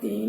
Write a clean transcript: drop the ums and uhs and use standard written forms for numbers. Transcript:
3